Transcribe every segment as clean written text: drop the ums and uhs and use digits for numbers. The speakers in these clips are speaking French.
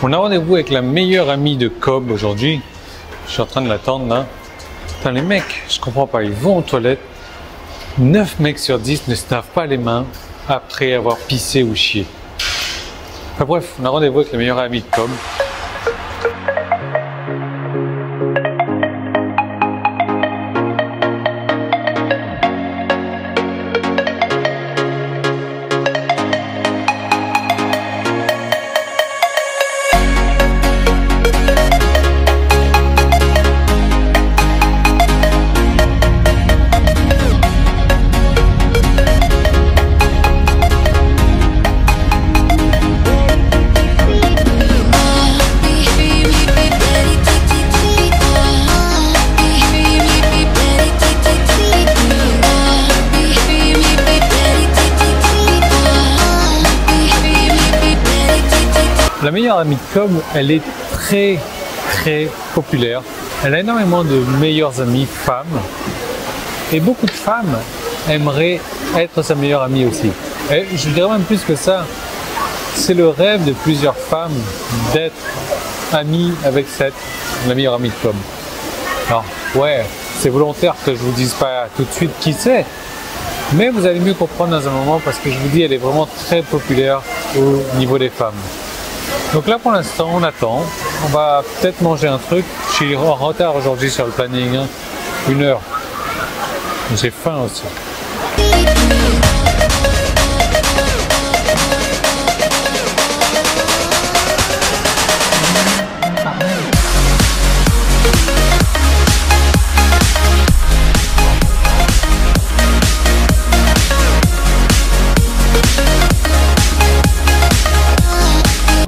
On a rendez-vous avec la meilleure amie de Cobb aujourd'hui. Je suis en train de l'attendre là. Putain, les mecs, je comprends pas, ils vont aux toilettes. 9 mecs sur 10 ne se lavent pas les mains après avoir pissé ou chié. Enfin bref, on a rendez-vous avec la meilleure amie de Cobb. La meilleure amie de Cobb, elle est très populaire. Elle a énormément de meilleures amies femmes. Et beaucoup de femmes aimeraient être sa meilleure amie aussi. Et je dirais même plus que ça, c'est le rêve de plusieurs femmes d'être amie avec la meilleure amie de Cobb. Alors, ouais, c'est volontaire que je vous dise pas tout de suite qui c'est. Mais vous allez mieux comprendre dans un moment parce que je vous dis, elle est vraiment très populaire au niveau des femmes. Donc là pour l'instant on attend, on va peut-être manger un truc, je suis en retard aujourd'hui sur le planning, hein. 1 heure, j'ai faim aussi.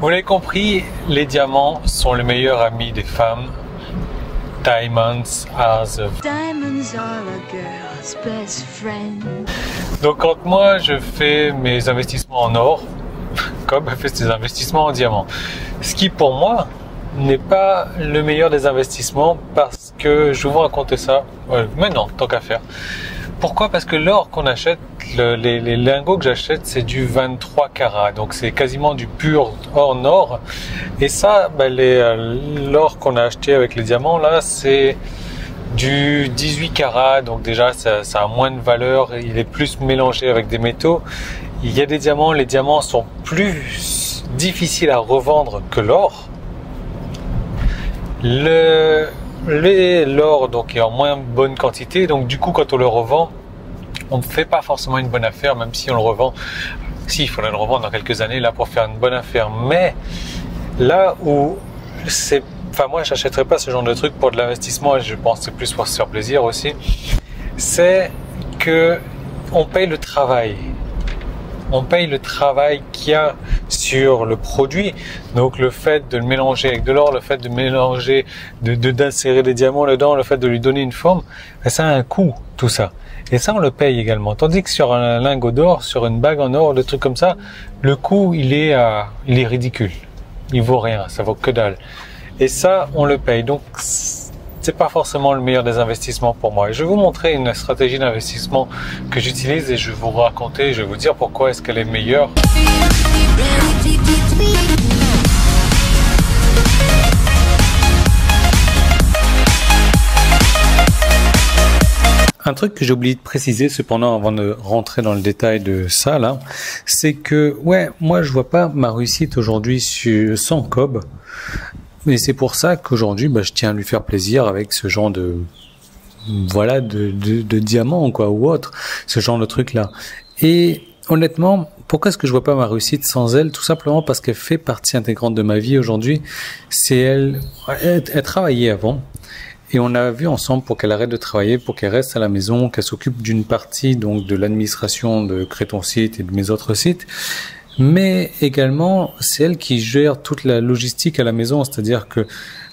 Vous l'avez compris, les diamants sont les meilleurs amis des femmes. Diamonds are a girl's best friend. Donc quand moi je fais mes investissements en or, Cobb fait ses investissements en diamants. Ce qui pour moi n'est pas le meilleur des investissements parce que je vais vous raconter ça. Mais non, tant qu'à faire. Pourquoi? Parce que l'or qu'on achète, les lingots que j'achète, c'est du 23 carats. Donc c'est quasiment du pur or nord. Et ça, l'or qu'on a acheté avec les diamants, là, c'est du 18 carats. Donc déjà, ça a moins de valeur. Il est plus mélangé avec des métaux. Il y a des diamants. Les diamants sont plus difficiles à revendre que l'or. L'or donc est en moins bonne quantité, donc du coup quand on le revend, on ne fait pas forcément une bonne affaire, même si on le revend. Si, il faudrait le revendre dans quelques années là pour faire une bonne affaire. Mais là où c'est, enfin moi j'achèterais pas ce genre de truc pour de l'investissement, et je pense que c'est plus pour se faire plaisir aussi. C'est que on paye le travail. On paye le travail qu'il y a sur le produit. Donc le fait de le mélanger avec de l'or, le fait de mélanger, d'insérer des diamants dedans, le fait de lui donner une forme, ça a un coût, tout ça. Et ça, on le paye également. Tandis que sur un lingot d'or, sur une bague en or, des trucs comme ça, le coût, il est ridicule. Il vaut rien, ça vaut que dalle. Et ça, on le paye. Donc, c'est pas forcément le meilleur des investissements pour moi. Et je vais vous montrer une stratégie d'investissement que j'utilise et je vais vous raconter, je vais vous dire pourquoi est-ce qu'elle est meilleure. Un truc que j'ai oublié de préciser cependant avant de rentrer dans le détail de ça là, c'est que ouais, moi je vois pas ma réussite aujourd'hui sans Cobb. Et c'est pour ça qu'aujourd'hui, je tiens à lui faire plaisir avec ce genre de diamants quoi ou autre, ce genre de truc là. Et honnêtement, pourquoi est-ce que je vois pas ma réussite sans elle? Tout simplement parce qu'elle fait partie intégrante de ma vie aujourd'hui. C'est elle travaillait avant. Et on a vu ensemble pour qu'elle arrête de travailler, pour qu'elle reste à la maison, qu'elle s'occupe d'une partie donc de l'administration de Créton Site et de mes autres sites. Mais également, c'est elle qui gère toute la logistique à la maison, c'est-à-dire que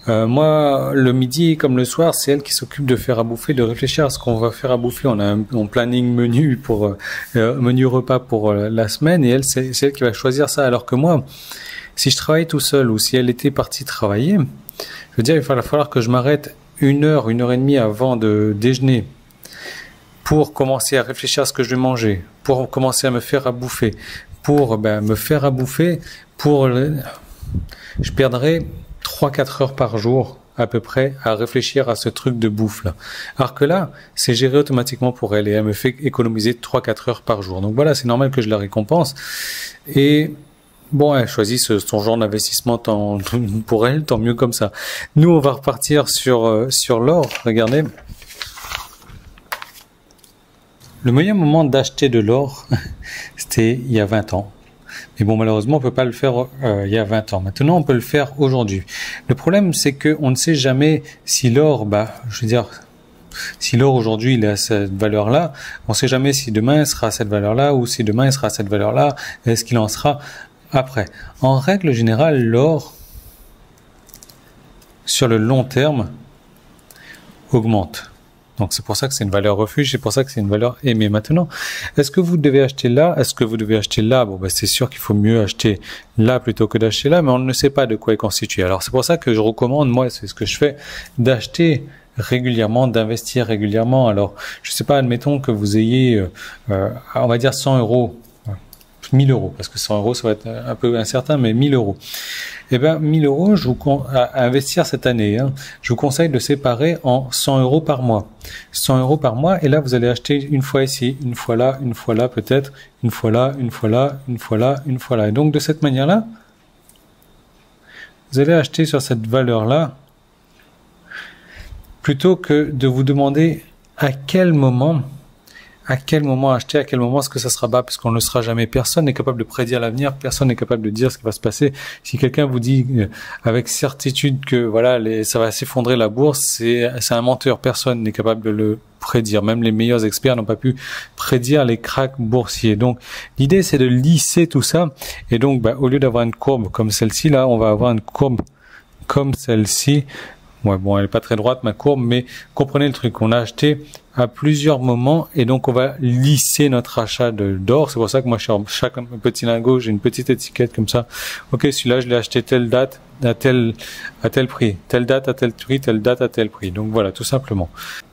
moi, le midi comme le soir, c'est elle qui s'occupe de faire à bouffer, de réfléchir à ce qu'on va faire à bouffer. On a un planning menu pour menu repas pour la semaine, et elle, c'est elle qui va choisir ça. Alors que moi, si je travaille tout seul ou si elle était partie travailler, je veux dire, il va falloir que je m'arrête 1 heure, 1 heure et demie avant de déjeuner pour commencer à réfléchir à ce que je vais manger, pour commencer à me faire à bouffer, pour me faire à bouffer, pour je perdrais 3-4 heures par jour à peu près à réfléchir à ce truc de bouffe là. Alors que là, c'est géré automatiquement pour elle et elle me fait économiser 3-4 heures par jour. Donc voilà, c'est normal que je la récompense. Et bon, elle choisit son genre d'investissement pour elle, tant mieux comme ça. Nous, on va repartir sur l'or. Regardez. Le meilleur moment d'acheter de l'or, c'était il y a 20 ans. Mais bon, malheureusement, on peut pas le faire il y a 20 ans. Maintenant, on peut le faire aujourd'hui. Le problème, c'est que on ne sait jamais si l'or, je veux dire, si l'or aujourd'hui il est à cette valeur-là, on ne sait jamais si demain il sera à cette valeur-là ou si demain il sera à cette valeur-là. Est-ce qu'il en sera après? En règle générale, l'or, sur le long terme, augmente. Donc c'est pour ça que c'est une valeur refuge, c'est pour ça que c'est une valeur aimée. Maintenant, est-ce que vous devez acheter là? Est-ce que vous devez acheter là? Bon, c'est sûr qu'il faut mieux acheter là plutôt que d'acheter là, mais on ne sait pas de quoi est constitué. Alors c'est pour ça que je recommande, moi, c'est ce que je fais, d'acheter régulièrement, d'investir régulièrement. Alors, je sais pas, admettons que vous ayez, on va dire 100 euros, 1000 euros, parce que 100 euros, ça va être un peu incertain, mais 1000 euros. Eh bien, 1000 euros, à investir cette année, je vous conseille de séparer en 100 euros par mois. 100 euros par mois, et là, vous allez acheter une fois ici, une fois là, peut-être, une fois là, une fois là, une fois là, une fois là. Et donc, de cette manière-là, vous allez acheter sur cette valeur-là, plutôt que de vous demander à quel moment acheter, à quel moment est-ce que ça sera bas, parce qu'on ne le sera jamais. Personne n'est capable de prédire l'avenir, personne n'est capable de dire ce qui va se passer. Si quelqu'un vous dit avec certitude que voilà, ça va s'effondrer la bourse, c'est un menteur. Personne n'est capable de le prédire. Même les meilleurs experts n'ont pas pu prédire les cracks boursiers. Donc, l'idée, c'est de lisser tout ça. Et donc, au lieu d'avoir une courbe comme celle-ci, là, on va avoir une courbe comme celle-ci. Ouais, bon, elle est pas très droite, ma courbe, mais comprenez le truc. On a acheté à plusieurs moments et donc on va lisser notre achat d'or. C'est pour ça que moi, sur chaque petit lingot, j'ai une petite étiquette comme ça. Ok, celui-là, je l'ai acheté telle date à tel prix, telle date à tel prix, telle date à tel prix. Donc voilà, tout simplement.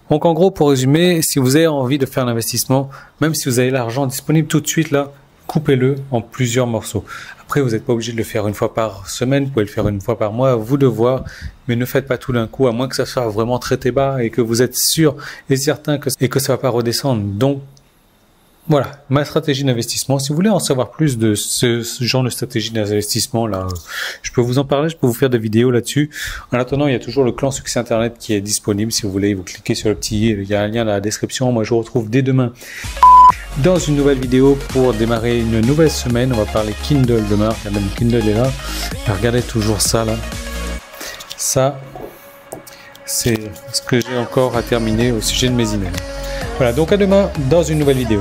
Donc en gros, pour résumer, si vous avez envie de faire un investissement, même si vous avez l'argent disponible tout de suite là, coupez-le en plusieurs morceaux. Après, vous n'êtes pas obligé de le faire une fois par semaine, vous pouvez le faire une fois par mois, à vous de voir, mais ne faites pas tout d'un coup, à moins que ça soit vraiment très bas et que vous êtes sûr et certain que ça va pas redescendre. Donc, voilà, ma stratégie d'investissement. Si vous voulez en savoir plus de ce genre de stratégie d'investissement, là, je peux vous en parler, je peux vous faire des vidéos là-dessus. En attendant, il y a toujours le clan Succès Internet qui est disponible. Si vous voulez, vous cliquez sur le petit, il y a un lien dans la description. Moi, je vous retrouve dès demain dans une nouvelle vidéo pour démarrer une nouvelle semaine. On va parler Kindle demain. Regardez, le Kindle est là. Et regardez toujours ça, là. Ça, c'est ce que j'ai encore à terminer au sujet de mes emails. Voilà, donc à demain dans une nouvelle vidéo.